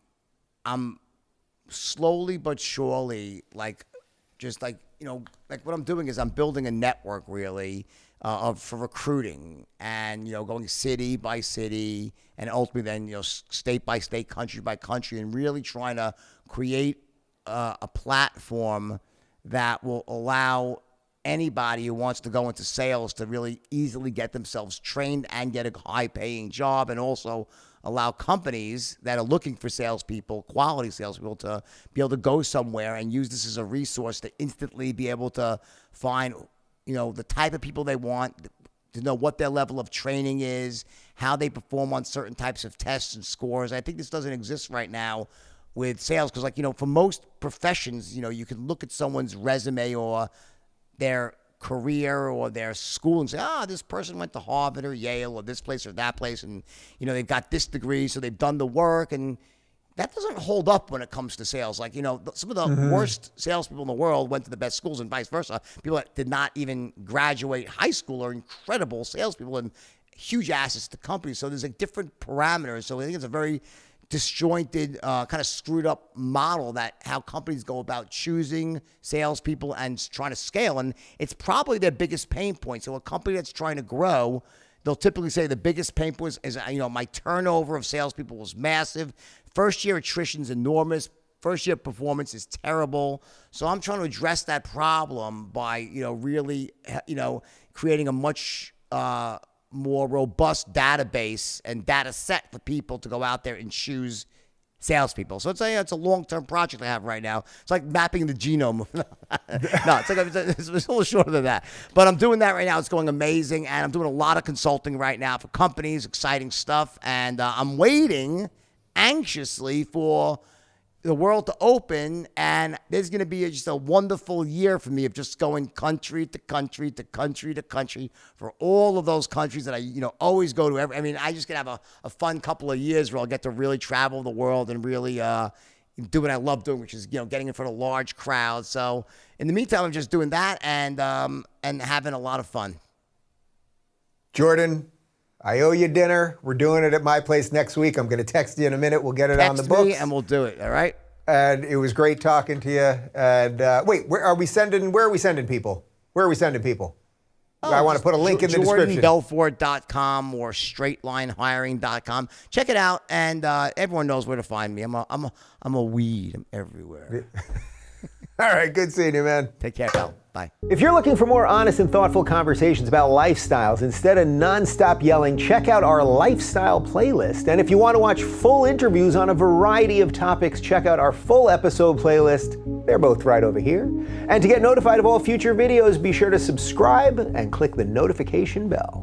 slowly but surely what I'm doing is I'm building a network really for recruiting, and going city by city, and ultimately then state by state, country by country, and really trying to create a platform that will allow anybody who wants to go into sales to really easily get themselves trained and get a high-paying job, and also allow companies that are looking for salespeople, quality salespeople, to be able to go somewhere and use this as a resource to instantly be able to find, the type of people they want, to know what their level of training is, how they perform on certain types of tests and scores. I think this doesn't exist right now with sales because, for most professions, you can look at someone's resume or their career or their school and say, this person went to Harvard or Yale or this place or that place, and they've got this degree, so they've done the work, and that doesn't hold up when it comes to sales. Like, some of the worst salespeople in the world went to the best schools and vice versa. People that did not even graduate high school are incredible salespeople and huge assets to companies. So there's like different parameters. So I think it's a very disjointed, kind of screwed up model that how companies go about choosing salespeople and trying to scale. And it's probably their biggest pain point. So a company that's trying to grow, they'll typically say the biggest pain point is, my turnover of salespeople was massive. First year attrition is enormous. First year performance is terrible. So I'm trying to address that problem by, really, creating a much more robust database and data set for people to go out there and choose salespeople. So it's a long-term project I have right now. It's like mapping the genome. No, it's a little shorter than that. But I'm doing that right now. It's going amazing. And I'm doing a lot of consulting right now for companies, exciting stuff. And I'm waiting anxiously for the world to open, and there's going to be just a wonderful year for me of just going country to country to country to country for all of those countries that I always go to. I just going to have a fun couple of years where I'll get to really travel the world and really do what I love doing, which is getting in front of large crowds. So in the meantime, I'm just doing that and having a lot of fun. Jordan, I owe you dinner. We're doing it at my place next week. I'm going to text you in a minute. We'll get it on the books. Text me and we'll do it, all right? And it was great talking to you. And wait, where are we sending people? I want to put a link in the description. JordanBelfort.com or straightlinehiring.com. Check it out, and everyone knows where to find me. I'm a weed. I'm everywhere. All right, good seeing you, man. Take care, pal. Bye. If you're looking for more honest and thoughtful conversations about lifestyles instead of nonstop yelling, check out our lifestyle playlist. And if you want to watch full interviews on a variety of topics, check out our full episode playlist. They're both right over here. And to get notified of all future videos, be sure to subscribe and click the notification bell.